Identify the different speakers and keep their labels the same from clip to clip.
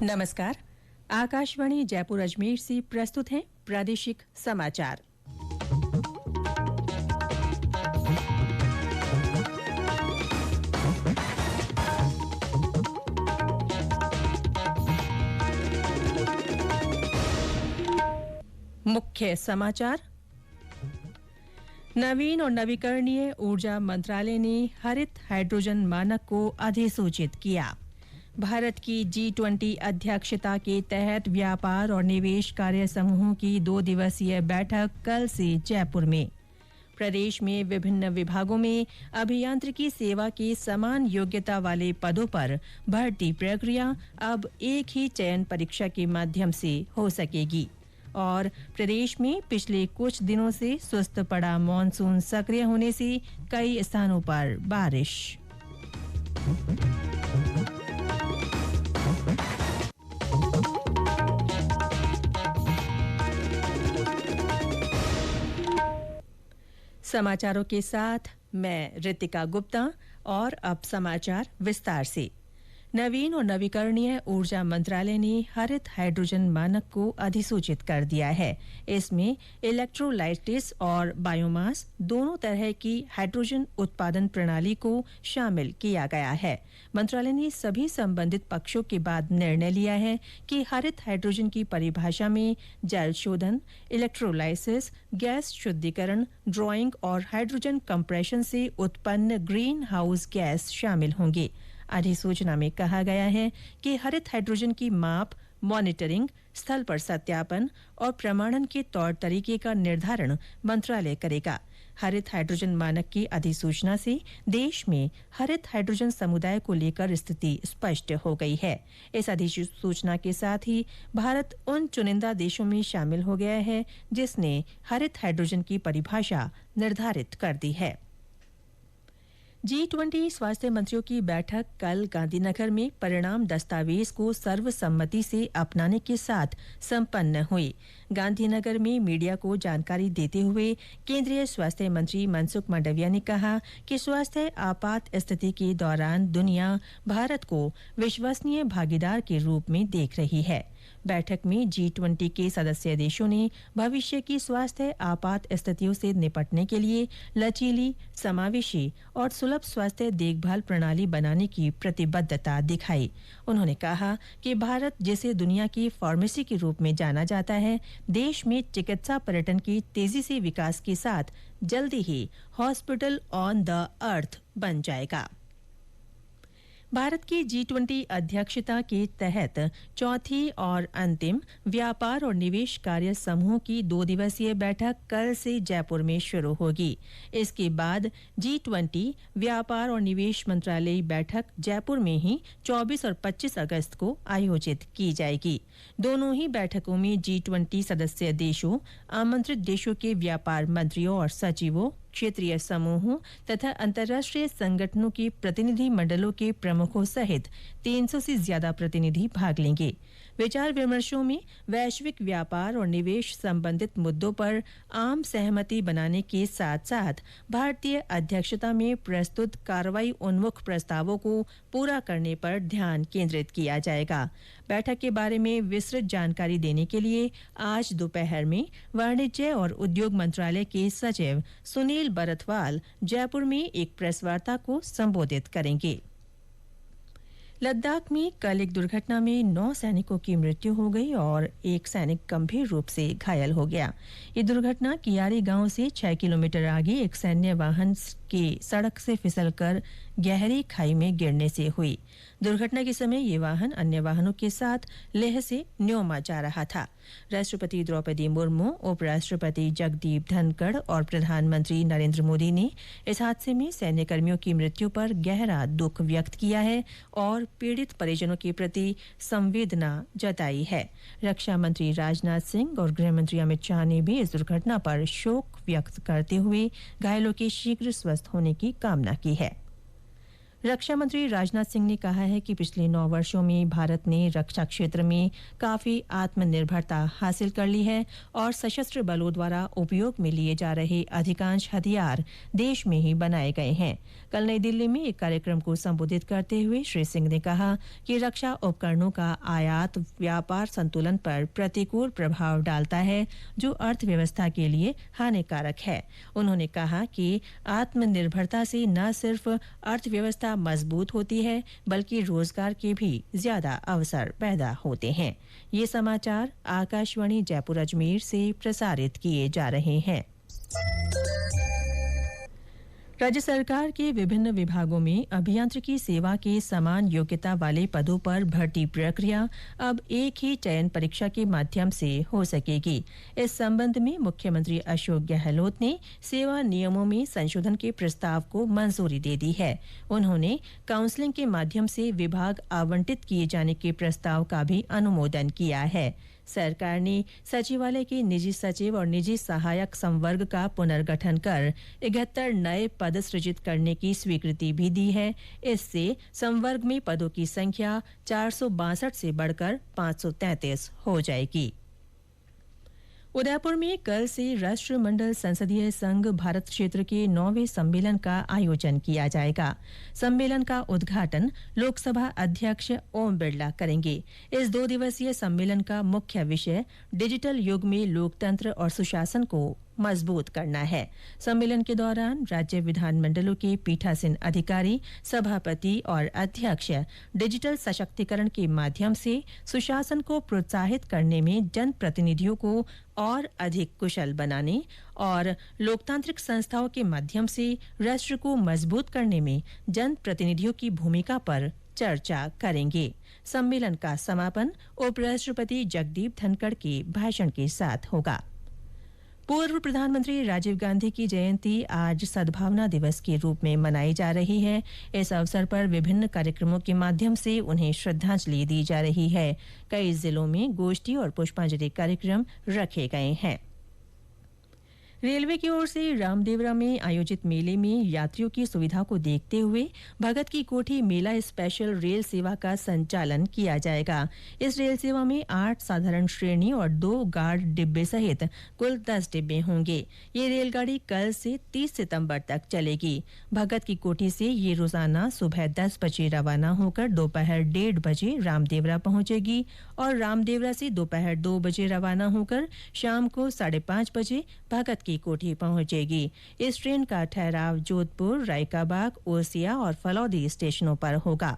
Speaker 1: नमस्कार। आकाशवाणी जयपुर अजमेर से प्रस्तुत हैं प्रादेशिक समाचार। मुख्य समाचार। नवीन और नवीकरणीय ऊर्जा मंत्रालय ने हरित हाइड्रोजन मानक को अधिसूचित किया। भारत की G20 अध्यक्षता के तहत व्यापार और निवेश कार्य समूहों की 2 दिवसीय बैठक कल से जयपुर में। प्रदेश में विभिन्न विभागों में अभियांत्रिकी सेवा के समान योग्यता वाले पदों पर भर्ती प्रक्रिया अब एक ही चयन परीक्षा के माध्यम से हो सकेगी। और प्रदेश में पिछले कुछ दिनों से सुस्त पड़ा मानसून सक्रिय होने से कई स्थानों पर बारिश। समाचारों के साथ मैं रितिका गुप्ता। और अब समाचार विस्तार से। नवीन और नवीकरणीय ऊर्जा मंत्रालय ने हरित हाइड्रोजन मानक को अधिसूचित कर दिया है। इसमें इलेक्ट्रोलाइसिस और बायोमास दोनों तरह की हाइड्रोजन उत्पादन प्रणाली को शामिल किया गया है। मंत्रालय ने सभी संबंधित पक्षों के बाद निर्णय लिया है कि हरित हाइड्रोजन की परिभाषा में जल शोधन, इलेक्ट्रोलाइसिस, गैस शुद्धिकरण, ड्रॉइंग और हाइड्रोजन कंप्रेशन से उत्पन्न ग्रीन हाउस गैस शामिल होंगे। अधिसूचना में कहा गया है कि हरित हाइड्रोजन की माप, मॉनिटरिंग, स्थल पर सत्यापन और प्रमाणन के तौर तरीके का निर्धारण मंत्रालय करेगा। हरित हाइड्रोजन मानक की अधिसूचना से देश में हरित हाइड्रोजन समुदाय को लेकर स्थिति स्पष्ट हो गई है। इस अधिसूचना के साथ ही भारत उन चुनिंदा देशों में शामिल हो गया है जिसने हरित हाइड्रोजन की परिभाषा निर्धारित कर दी है। G20 स्वास्थ्य मंत्रियों की बैठक कल गांधीनगर में परिणाम दस्तावेज को सर्वसम्मति से अपनाने के साथ संपन्न हुई। गांधीनगर में मीडिया को जानकारी देते हुए केंद्रीय स्वास्थ्य मंत्री मनसुख मांडविया ने कहा कि स्वास्थ्य आपात स्थिति के दौरान दुनिया भारत को विश्वसनीय भागीदार के रूप में देख रही है। बैठक में G20 के सदस्य देशों ने भविष्य की स्वास्थ्य आपात स्थितियों से निपटने के लिए लचीली, समावेशी और सुलभ स्वास्थ्य देखभाल प्रणाली बनाने की प्रतिबद्धता दिखाई। उन्होंने कहा कि भारत, जिसे दुनिया की फार्मेसी के रूप में जाना जाता है, देश में चिकित्सा पर्यटन के तेजी से विकास के साथ जल्दी ही हॉस्पिटल ऑन द अर्थ बन जाएगा। भारत की G20 अध्यक्षता के तहत चौथी और अंतिम व्यापार और निवेश कार्य समूह की 2 दिवसीय बैठक कल से जयपुर में शुरू होगी। इसके बाद G20 व्यापार और निवेश मंत्रालय बैठक जयपुर में ही 24 और 25 अगस्त को आयोजित की जाएगी। दोनों ही बैठकों में G20 सदस्य देशों, आमंत्रित देशों के व्यापार मंत्रियों और सचिवों, क्षेत्रीय समूहों तथा अंतर्राष्ट्रीय संगठनों के प्रतिनिधि मंडलों के प्रमुखों सहित 300 से ज्यादा प्रतिनिधि भाग लेंगे। विचार विमर्शों में वैश्विक व्यापार और निवेश संबंधित मुद्दों पर आम सहमति बनाने के साथ साथ भारतीय अध्यक्षता में प्रस्तुत कार्रवाई उन्मुख प्रस्तावों को पूरा करने पर ध्यान केंद्रित किया जाएगा। बैठक के बारे में विस्तृत जानकारी देने के लिए आज दोपहर में वाणिज्य और उद्योग मंत्रालय के सचिव सुनील बरथवाल जयपुर में एक प्रेस वार्ता को संबोधित करेंगे। लद्दाख में कल एक दुर्घटना में 9 सैनिकों की मृत्यु हो गई और एक सैनिक गंभीर रूप से घायल हो गया। ये दुर्घटना कियारी गांव से 6 किलोमीटर आगे एक सैन्य वाहन के सड़क से फिसलकर गहरी खाई में गिरने से हुई। दुर्घटना के समय ये वाहन अन्य वाहनों के साथ लेह से न्योमा जा रहा था। राष्ट्रपति द्रौपदी मुर्मू, उपराष्ट्रपति जगदीप धनखड़ और प्रधानमंत्री नरेंद्र मोदी ने इस हादसे में सैन्यकर्मियों की मृत्यु पर गहरा दुख व्यक्त किया है और पीड़ित परिजनों के प्रति संवेदना जताई है। रक्षा मंत्री राजनाथ सिंह और गृह मंत्री अमित शाह ने भी इस दुर्घटना पर शोक व्यक्त करते हुए घायलों के शीघ्र स्वस्थ होने की कामना की है। रक्षा मंत्री राजनाथ सिंह ने कहा है कि पिछले 9 वर्षों में भारत ने रक्षा क्षेत्र में काफी आत्मनिर्भरता हासिल कर ली है और सशस्त्र बलों द्वारा उपयोग में लिए जा रहे अधिकांश हथियार देश में ही बनाए गए हैं। कल नई दिल्ली में एक कार्यक्रम को संबोधित करते हुए श्री सिंह ने कहा कि रक्षा उपकरणों का आयात व्यापार संतुलन पर प्रतिकूल प्रभाव डालता है, जो अर्थव्यवस्था के लिए हानिकारक है। उन्होंने कहा कि आत्मनिर्भरता से न सिर्फ अर्थव्यवस्था मजबूत होती है, बल्कि रोजगार के भी ज्यादा अवसर पैदा होते हैं। ये समाचार आकाशवाणी जयपुर अजमेर से प्रसारित किए जा रहे हैं। राज्य सरकार के विभिन्न विभागों में अभियांत्रिकी सेवा के समान योग्यता वाले पदों पर भर्ती प्रक्रिया अब एक ही चयन परीक्षा के माध्यम से हो सकेगी। इस संबंध में मुख्यमंत्री अशोक गहलोत ने सेवा नियमों में संशोधन के प्रस्ताव को मंजूरी दे दी है। उन्होंने काउंसलिंग के माध्यम से विभाग आवंटित किए जाने के प्रस्ताव का भी अनुमोदन किया है। सरकार ने सचिवालय के निजी सचिव और निजी सहायक संवर्ग का पुनर्गठन कर 71 नए पद सृजित करने की स्वीकृति भी दी है। इससे संवर्ग में पदों की संख्या 462 से बढ़कर 533 हो जाएगी। उदयपुर में कल से राष्ट्रमंडल संसदीय संघ भारत क्षेत्र के 9वें सम्मेलन का आयोजन किया जाएगा। सम्मेलन का उद्घाटन लोकसभा अध्यक्ष ओम बिरला करेंगे। इस 2 दिवसीय सम्मेलन का मुख्य विषय डिजिटल युग में लोकतंत्र और सुशासन को मजबूत करना है। सम्मेलन के दौरान राज्य विधानमंडलों के पीठासीन अधिकारी, सभापति और अध्यक्ष डिजिटल सशक्तिकरण के माध्यम से सुशासन को प्रोत्साहित करने में जनप्रतिनिधियों को और अधिक कुशल बनाने और लोकतांत्रिक संस्थाओं के माध्यम से राष्ट्र को मजबूत करने में जनप्रतिनिधियों की भूमिका पर चर्चा करेंगे। सम्मेलन का समापन उपराष्ट्रपति जगदीप धनखड़ के भाषण के साथ होगा। पूर्व प्रधानमंत्री राजीव गांधी की जयंती आज सद्भावना दिवस के रूप में मनाई जा रही है। इस अवसर पर विभिन्न कार्यक्रमों के माध्यम से उन्हें श्रद्धांजलि दी जा रही है। कई जिलों में गोष्ठी और पुष्पांजलि कार्यक्रम रखे गए हैं। रेलवे की ओर से रामदेवरा में आयोजित मेले में यात्रियों की सुविधा को देखते हुए भगत की कोठी मेला स्पेशल रेल सेवा का संचालन किया जाएगा। इस रेल सेवा में 8 साधारण श्रेणी और 2 गार्ड डिब्बे सहित कुल 10 डिब्बे होंगे। ये रेलगाड़ी कल से 30 सितंबर तक चलेगी। भगत की कोठी से ये रोजाना सुबह 10 बजे रवाना होकर दोपहर 1:30 बजे रामदेवरा पहुंचेगी और रामदेवरा से दोपहर 2 बजे रवाना होकर शाम को 5:30 बजे भगत की कोठी पहुंचेगी। इस ट्रेन का ठहराव जोधपुर, रायकाबाग, ओसिया और फलौदी स्टेशनों पर होगा।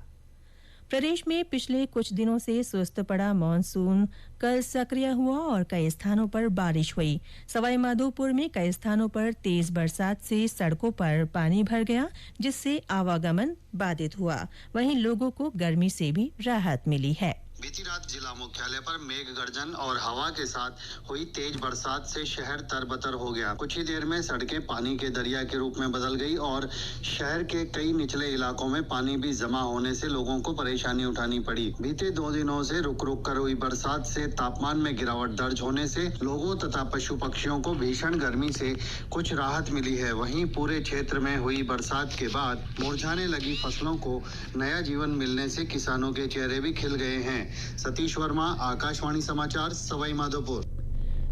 Speaker 1: प्रदेश में पिछले कुछ दिनों से सुस्त पड़ा मानसून कल सक्रिय हुआ और कई स्थानों पर बारिश हुई। सवाईमाधोपुर में कई स्थानों पर तेज बरसात से सड़कों पर पानी भर गया, जिससे आवागमन बाधित हुआ। वहीं लोगों को गर्मी से भी राहत मिली है।
Speaker 2: बीती रात जिला मुख्यालय पर मेघ गर्जन और हवा के साथ हुई तेज बरसात से शहर तरबतर हो गया। कुछ ही देर में सड़कें पानी के दरिया के रूप में बदल गई और शहर के कई निचले इलाकों में पानी भी जमा होने से लोगों को परेशानी उठानी पड़ी। बीते 2 दिनों से रुक रुक कर हुई बरसात से तापमान में गिरावट दर्ज होने से लोगों तथा पशु पक्षियों को भीषण गर्मी से कुछ राहत मिली है। वहीं पूरे क्षेत्र में हुई बरसात के बाद मुरझाने लगी फसलों को नया जीवन मिलने से किसानों के चेहरे भी खिल गए हैं। सतीश वर्मा, आकाशवाणी समाचार, सवाईमाधोपुर।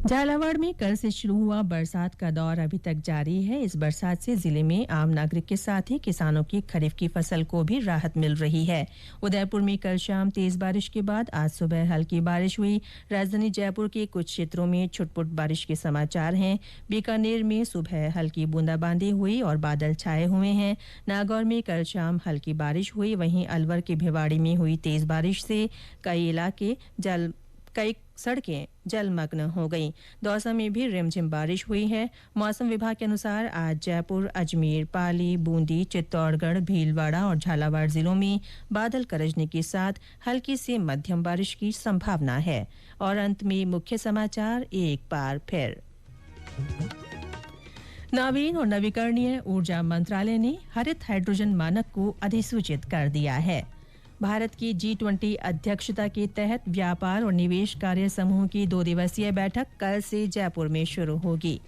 Speaker 1: झालावाड़ में कल से शुरू हुआ बरसात का दौर अभी तक जारी है। इस बरसात से जिले में आम नागरिक के साथ ही किसानों की खरीफ की फसल को भी राहत मिल रही है। उदयपुर में कल शाम तेज बारिश के बाद आज सुबह हल्की बारिश हुई। राजधानी जयपुर के कुछ क्षेत्रों में छुटपुट बारिश के समाचार हैं। बीकानेर में सुबह हल्की बूंदाबांदी हुई और बादल छाए हुए हैं। नागौर में कल शाम हल्की बारिश हुई। वहीं अलवर के भिवाड़ी में हुई तेज बारिश से कई सड़कें जलमग्न हो गईं। दौसा में भी रिमझिम बारिश हुई है। मौसम विभाग के अनुसार आज जयपुर, अजमेर, पाली, बूंदी, चित्तौड़गढ़, भीलवाड़ा और झालावाड़ जिलों में बादल गरजने के साथ हल्की से मध्यम बारिश की संभावना है। और अंत में मुख्य समाचार एक बार फिर। नवीन और नवीकरणीय ऊर्जा मंत्रालय ने हरित हाइड्रोजन मानक को अधिसूचित कर दिया है। भारत की G20 अध्यक्षता के तहत व्यापार और निवेश कार्य समूह की 2 दिवसीय बैठक कल से जयपुर में शुरू होगी।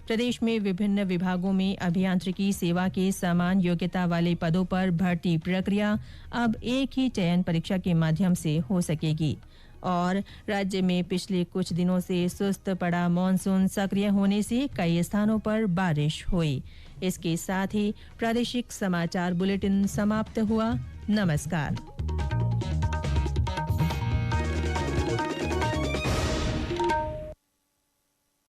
Speaker 1: प्रदेश में विभिन्न विभागों में अभियांत्रिकी सेवा के समान योग्यता वाले पदों पर भर्ती प्रक्रिया अब एक ही चयन परीक्षा के माध्यम से हो सकेगी। और राज्य में पिछले कुछ दिनों से सुस्त पड़ा मानसून सक्रिय होने से कई स्थानों पर बारिश हुई। इसके साथ ही प्रादेशिक समाचार बुलेटिन समाप्त हुआ। नमस्कार।